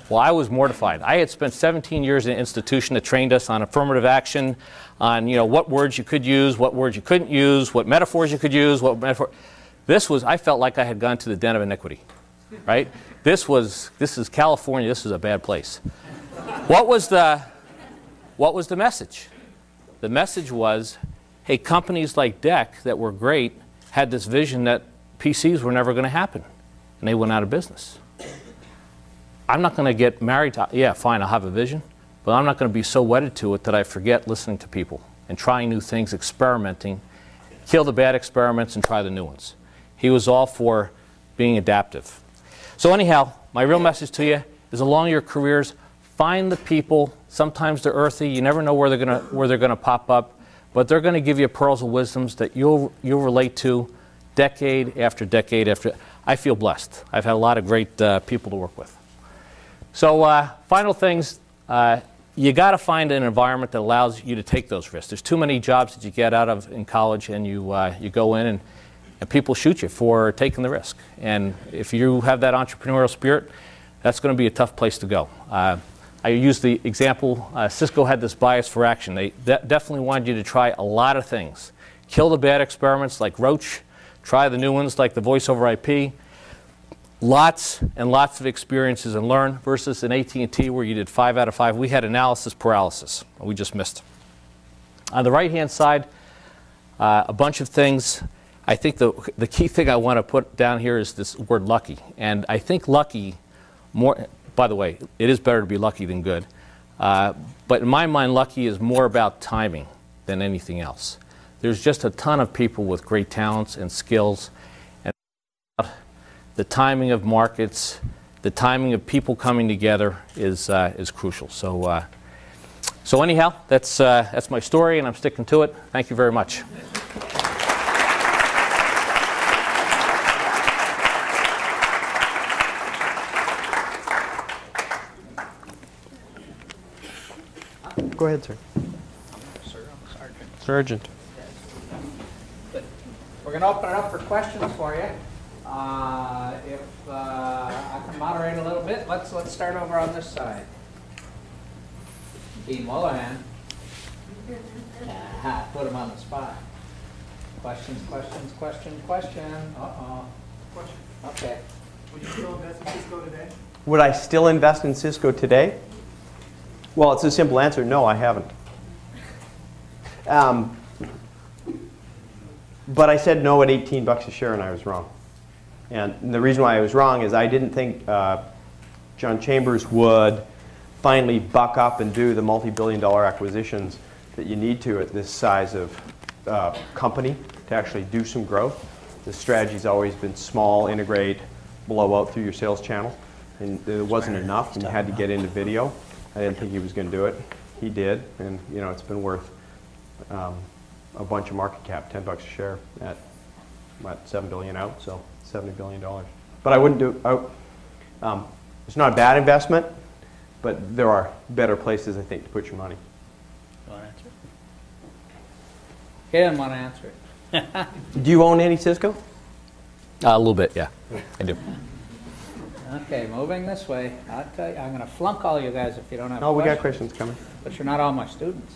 Well, I was mortified. I had spent 17 years in an institution that trained us on affirmative action, on what words you could use, what words you couldn't use, what metaphors you could use, what metaphor. I felt like I had gone to the den of iniquity, right? This is California. This is a bad place. What was the message? The message was, hey, companies like DEC that were great had this vision that PCs were never going to happen, and they went out of business. I'm not going to get married to, yeah, fine, I'll have a vision, but I'm not going to be so wedded to it that I forget listening to people and trying new things, experimenting, kill the bad experiments and try the new ones. He was all for being adaptive. So anyhow, my real message to you is along your careers, find the people. Sometimes they're earthy. You never know where they're gonna pop up, but they're going to give you pearls of wisdoms that you'll relate to decade after decade after. I feel blessed. I've had a lot of great people to work with. So final things, you got to find an environment that allows you to take those risks. There's too many jobs that you get out of in college and you go in and people shoot you for taking the risk. And if you have that entrepreneurial spirit, that's going to be a tough place to go. I use the example, Cisco had this bias for action. They definitely wanted you to try a lot of things. Kill the bad experiments like Roach, try the new ones like the voice over IP, lots and lots of experiences and learn versus an AT&T where you did 5 out of 5. We had analysis paralysis. We just missed. On the right-hand side, a bunch of things. I think the key thing I want to put down here is this word lucky. And I think lucky more, by the way, it is better to be lucky than good. But in my mind, lucky is more about timing than anything else. There's just a ton of people with great talents and skills. And the timing of markets, the timing of people coming together is crucial. So, so anyhow, that's my story, and I'm sticking to it. Thank you very much. Go ahead, sir. Sir, I'm Sergeant. Sergeant. Good. We're going to open it up for questions for you. If I can moderate a little bit, let's start over on this side. Dean Mullahan. Put him on the spot. Questions. Uh-oh. Question. Okay. Would you still invest in Cisco today? Would I still invest in Cisco today? Well, it's a simple answer. No, I haven't. But I said no at 18 bucks a share, and I was wrong. And the reason why I was wrong is I didn't think John Chambers would finally buck up and do the multi-billion-dollar acquisitions that you need to at this size of company to actually do some growth. The strategy's always been small, integrate, blow out through your sales channel. and there wasn't enough, and you had to get into video. I didn't think he was going to do it. He did, and you know, it's been worth a bunch of market cap, $10 a share at what, $7 billion out, so $70 billion. But I wouldn't do. It's not a bad investment, but there are better places, I think, to put your money. You want to answer it? He didn't want to answer it. Do you own any Cisco? A little bit, yeah, I do. Okay, moving this way. I'll tell you, I'm going to flunk all you guys if you don't have Oh, we got questions. questions coming. But you're not all my students.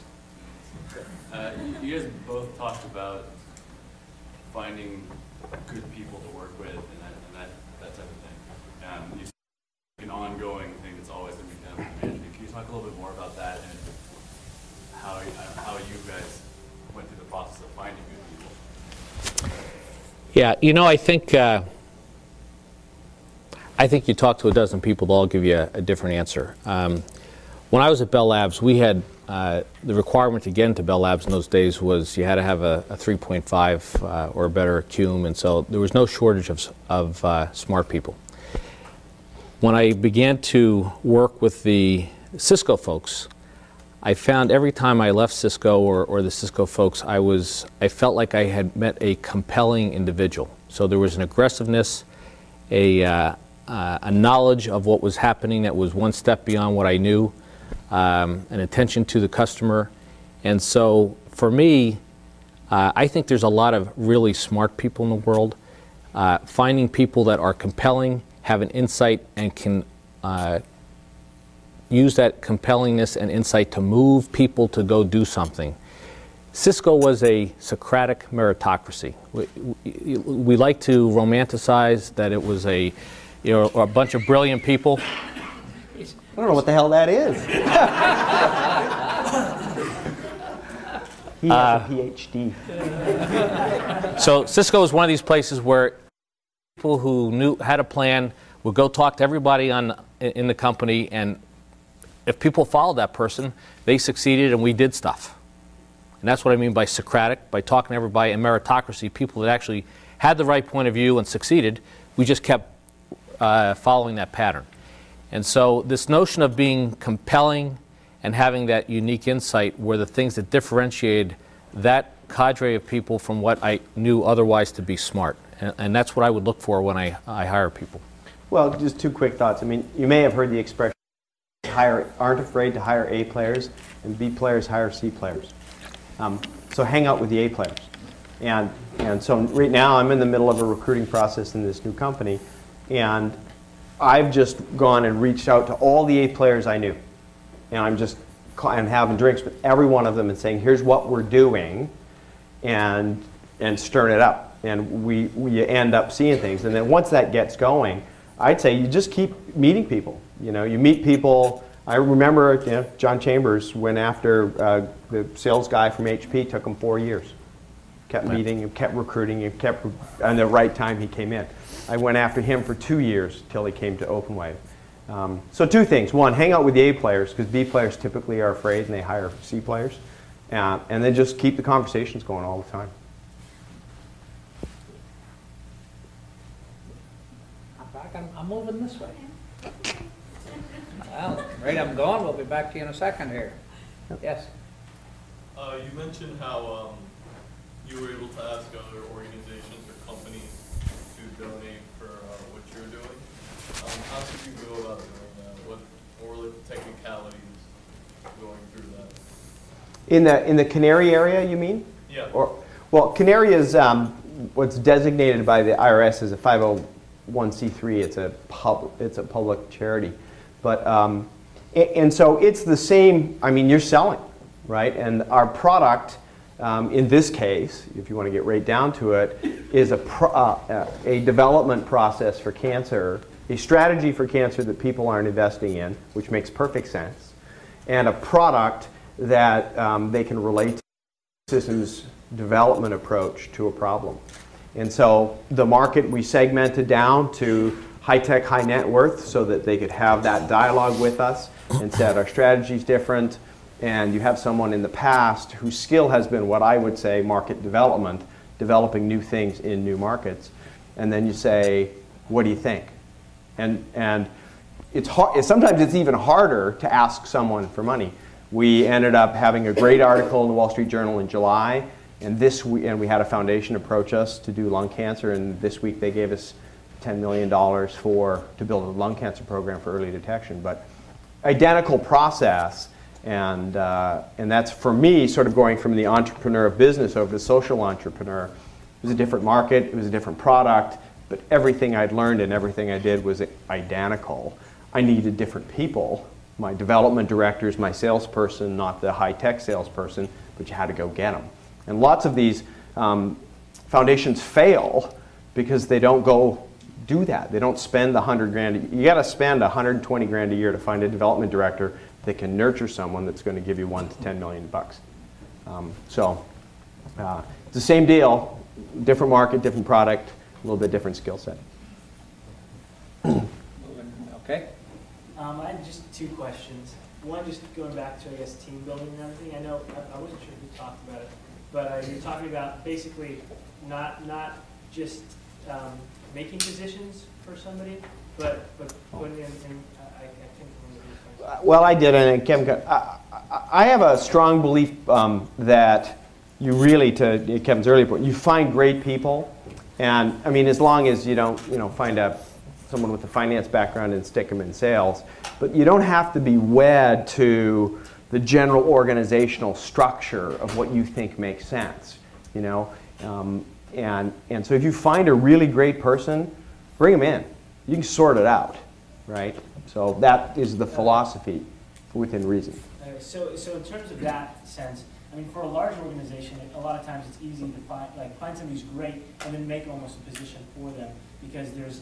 You guys both talked about finding good people to work with and that type of thing. You said an ongoing thing that's always going to be done with management. Can you talk a little bit more about that and how you guys went through the process of finding good people? Yeah, you know, I think you talk to a dozen people, they'll all give you a different answer. When I was at Bell Labs, we had the requirement to get into Bell Labs in those days was you had to have a 3.5 or better CUME, and so there was no shortage of smart people. When I began to work with the Cisco folks, I found every time I left Cisco or the Cisco folks, I felt like I had met a compelling individual. So there was an aggressiveness, a knowledge of what was happening that was one step beyond what I knew, an attention to the customer. And so for me, I think there's a lot of really smart people in the world. Finding people that are compelling, have an insight, and can use that compellingness and insight to move people to go do something. Cisco was a Socratic meritocracy. We like to romanticize that it was a bunch of brilliant people. I don't know what the hell that is. He has a PhD. So Cisco was one of these places where people who had a plan would go talk to everybody in the company, and if people followed that person, they succeeded and we did stuff. And that's what I mean by Socratic, by talking to everybody, and meritocracy, people that actually had the right point of view and succeeded. We just kept following that pattern. And so this notion of being compelling and having that unique insight were the things that differentiated that cadre of people from what I knew otherwise to be smart. And that's what I would look for when I hire people. Well, just two quick thoughts. I mean, you may have heard the expression, aren't afraid to hire A players, and B players hire C players. So hang out with the A players. And so right now I'm in the middle of a recruiting process in this new company, and I've just gone and reached out to all the A players I knew. And I'm having drinks with every one of them and saying, here's what we're doing, and stirring it up. And we end up seeing things. And then once that gets going, I'd say you just keep meeting people. You know, you meet people. I remember, John Chambers went after the sales guy from HP. Took him 4 years. Kept meeting, and kept recruiting, and kept, and the right time he came in. I went after him for 2 years till he came to OpenWave. So two things. One, hang out with the A players, because B players typically are afraid and they hire C players. And then just keep the conversations going all the time. I'm moving this way. Well, right, I'm going. We'll be back to you in a second here. Yes? You mentioned how you were able to ask other organizations or companies to donate for what you're doing. How did you go about doing that? What were the technicalities going through that? In the Canary area, you mean? Yeah. Well, Canary is what's designated by the IRS as a 501c3. It's a public charity, but and so it's the same. I mean, you're selling, right? And our product, in this case, if you want to get right down to it, is a development process for cancer, a strategy for cancer that people aren't investing in, which makes perfect sense, and a product that they can relate to systems development approach to a problem. And so the market we segmented down to high-tech, high net worth so that they could have that dialogue with us and said our strategy is different, and you have someone in the past whose skill has been what I would say market development, developing new things in new markets, and then you say, what do you think? And it's hard. Sometimes it's even harder to ask someone for money. We ended up having a great article in the Wall Street Journal in July, and we had a foundation approach us to do lung cancer, and this week they gave us $10 million to build a lung cancer program for early detection. But identical process, and that's for me sort of going from the entrepreneur of business over to social entrepreneur. It was a different market, it was a different product, but everything I'd learned and everything I did was identical. I needed different people. My development directors, my salesperson, not the high-tech salesperson, but you had to go get them. And lots of these foundations fail because they don't go do that. They don't spend the 100 grand. You got to spend 120 grand a year to find a development director that can nurture someone that's going to give you $1 to $10 million bucks. It's the same deal, different market, different product, a little bit different skill set. Okay. I had just two questions. One, just going back to, I guess, team building and everything. I know, I wasn't sure who talked about it, but you're talking about basically not just making positions for somebody, but putting in I think. Well, I did, and Kevin, I have a strong belief that you really, to Kevin's earlier point, you find great people, and I mean, as long as you don't, find someone with a finance background and stick them in sales, but you don't have to be wed to the general organizational structure of what you think makes sense, and so if you find a really great person, bring them in. You can sort it out, right? So that is the philosophy within reason. So in terms of that sense, I mean, for a large organization, a lot of times it's easy to find somebody who's great and then make almost a position for them because there's,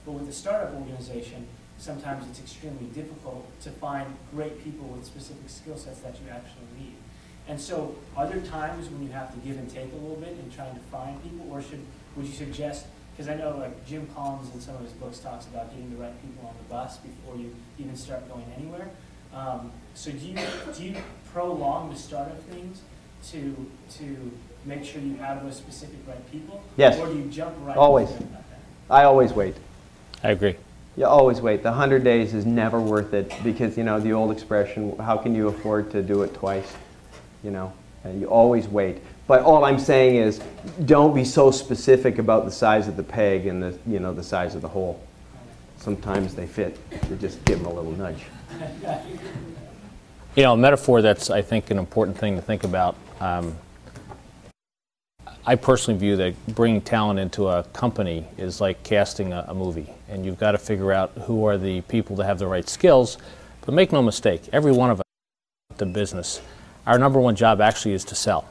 but with a startup organization, sometimes it's extremely difficult to find great people with specific skill sets that you actually need. And so are there times when you have to give and take a little bit in trying to find people, or would you suggest, because I know like Jim Collins in some of his books talks about getting the right people on the bus before you even start going anywhere. So do you prolong the startup things to make sure you have those specific right people? Yes. Or do you jump right Always. into it? I always wait. I agree. You always wait. The 100 days is never worth it because, the old expression, how can you afford to do it twice? And you always wait. But all I'm saying is don't be so specific about the size of the peg and the size of the hole. Sometimes they fit. You just give them a little nudge. A metaphor that's, I think, an important thing to think about. I personally view that bringing talent into a company is like casting a movie. And you've got to figure out who are the people that have the right skills. But make no mistake, every one of us in the business, our number one job actually is to sell.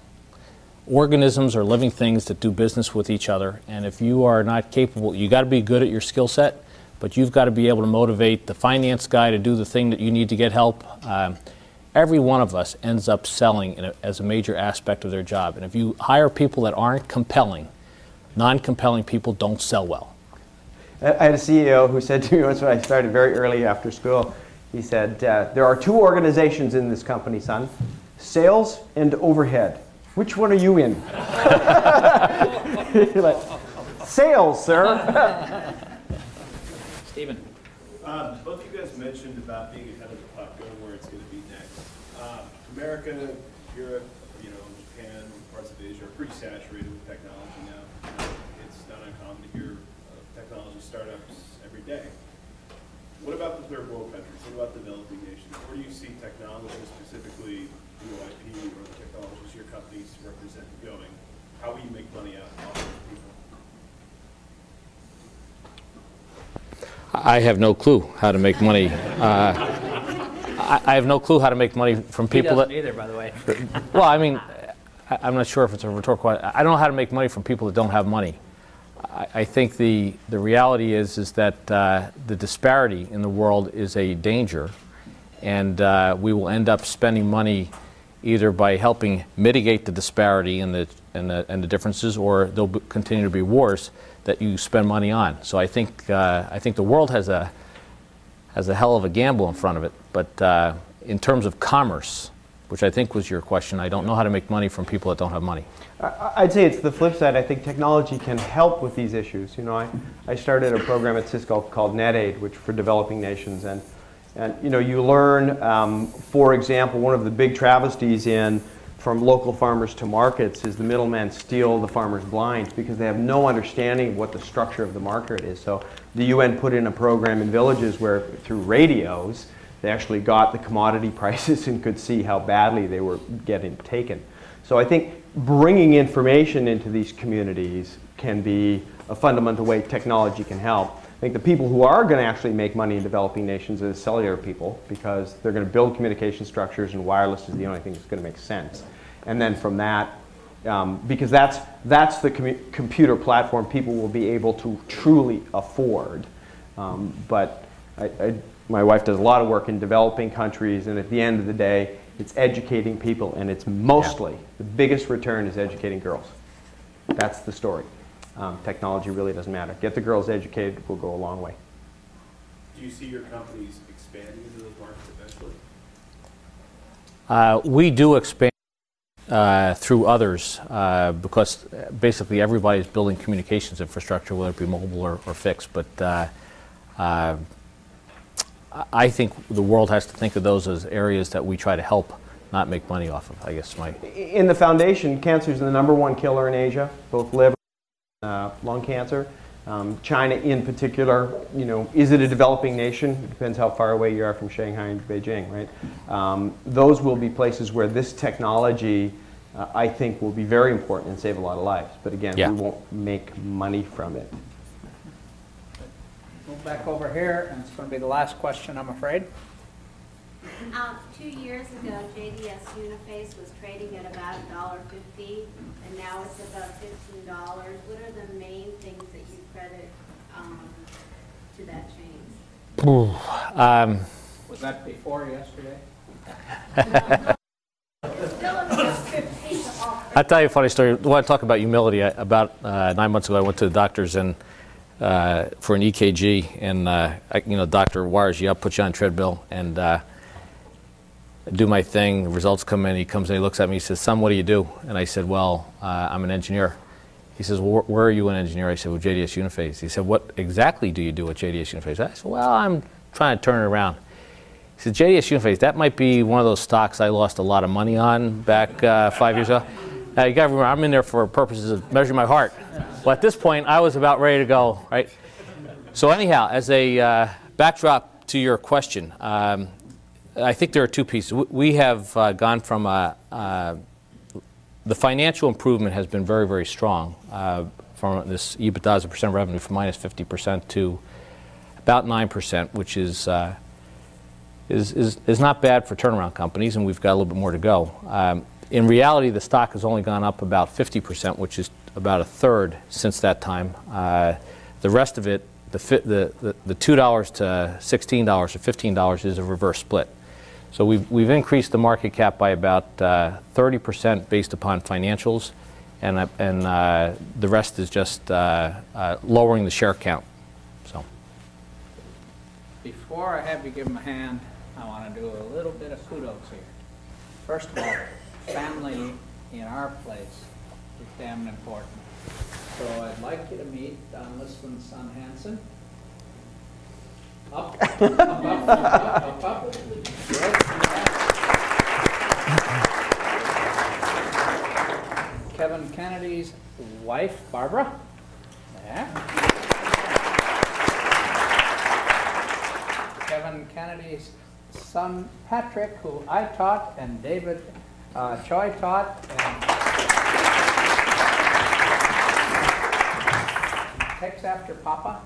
Organisms are living things that do business with each other. And if you are not capable, you got to be good at your skill set, but you've got to be able to motivate the finance guy to do the thing that you need to get help. Every one of us ends up selling as a major aspect of their job. And if you hire people that aren't compelling, non-compelling people don't sell well. I had a CEO who said to me once when I started very early after school, he said, there are two organizations in this company, son, sales and overhead. Which one are you in? Like, sales, sir. Stephen. Both of you guys mentioned about being ahead of the puck, going where it's going to be next. America, Europe, Japan, parts of Asia are pretty saturated with technology now. It's not uncommon to hear of technology startups every day. What about the third world countries? What about developing nations? Where do you see technology, specifically UIP or the technologies your companies represent, going? How will you make money out of those people? I have no clue how to make money. I have no clue how to make money from people that. He doesn't either, by the way. Well, I mean, I'm not sure if it's a rhetorical question. I don't know how to make money from people that don't have money. I think the reality is that the disparity in the world is a danger, and we will end up spending money either by helping mitigate the disparity and the differences, or there'll continue to be wars that you spend money on. So I think the world has a hell of a gamble in front of it. But in terms of commerce, which I think was your question. I don't know how to make money from people that don't have money. I'd say it's the flip side. I think technology can help with these issues. You know, I started a program at Cisco called NetAid, which for developing nations, and you know, you learn, for example, one of the big travesties from local farmers to markets is the middlemen steal the farmers blind because they have no understanding of what the structure of the market is. So the UN put in a program in villages where through radios they actually got the commodity prices and could see how badly they were getting taken. So I think bringing information into these communities can be a fundamental way technology can help. I think the people who are going to actually make money in developing nations are the cellular people, because they're going to build communication structures and wireless is the only thing that's going to make sense. And then from that, because that's the computer platform people will be able to truly afford. But my wife does a lot of work in developing countries, and at the end of the day, it's educating people, and it's mostly, the biggest return is educating girls. That's the story. Technology really doesn't matter. Get the girls educated, will go a long way. Do you see your companies expanding into those markets eventually? We do expand through others because basically everybody's building communications infrastructure, whether it be mobile or fixed. But I think the world has to think of those as areas that we try to help, not make money off of, I guess. In the foundation, cancer is the #1 killer in Asia, both liver and lung cancer. China in particular, you know, is it a developing nation? It depends how far away you are from Shanghai and Beijing, right? Those will be places where this technology, I think, will be very important and save a lot of lives. But again, we won't make money from it. Move back over here, and it's going to be the last question, I'm afraid. 2 years ago, JDS Uniface was trading at about $1.50, and now it's about $15. What are the main things that you credit to that change? Was that before yesterday? I'll tell you a funny story. I want to talk about humility. About 9 months ago, I went to the doctor's and for an EKG, and you know, the doctor wires you up, puts you on a treadmill, and do my thing. The results come in. He comes in, he looks at me, he says, "Son, what do you do?" And I said, "Well, I'm an engineer." He says, "Well, where are you an engineer?" I said, "Well, JDS Uniface." He said, "What exactly do you do at JDS Uniface?" I said, "Well, I'm trying to turn it around." He said, "JDS Uniface, that might be one of those stocks I lost a lot of money on back 5 years ago." Now, you got to remember, I'm in there for purposes of measuring my heart. Well, at this point, I was about ready to go, right? So anyhow, as a backdrop to your question, I think there are two pieces. We have gone from the financial improvement has been very, very strong from this EBITDA as a percent of revenue from minus 50% to about 9%, which is not bad for turnaround companies, and we've got a little bit more to go. In reality, the stock has only gone up about 50%, which is about a third since that time. The rest of it, the $2 to $16 or $15 is a reverse split. So we've increased the market cap by about 30% based upon financials, and the rest is just lowering the share count. So Before I have you give them a hand, I want to do a little bit of kudos here. First of all, family in our place is damn important. So I'd like you to meet Don Liston's son, Hanson. Up. Kevin Kennedy's wife, Barbara. There. Kevin Kennedy's son, Patrick, who I taught, and David Choi taught. And takes after Papa.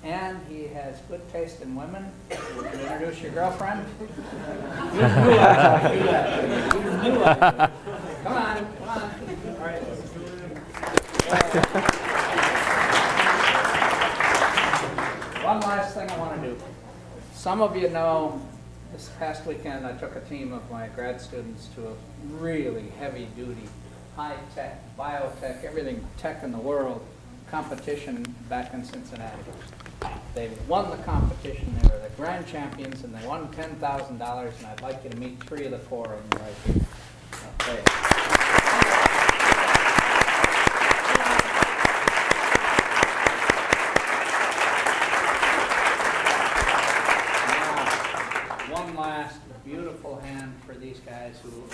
And he has good taste in women. Would you introduce your girlfriend? You knew I would do that. You knew I would. Come on, come on. All right. One last thing I want to do. Some of you know, this past weekend I took a team of my grad students to a really heavy-duty, high-tech, biotech, everything tech in the world competition back in Cincinnati. They won the competition. They were the grand champions, and they won $10,000. And I'd like you to meet 3 of the 4 of them right here. Okay. Now, one last beautiful hand for these guys who.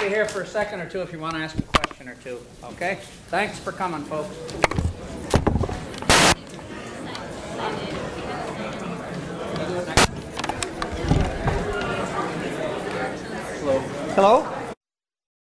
Be here for a second or two if you want to ask a question or two. Okay? Thanks for coming, folks. Hello?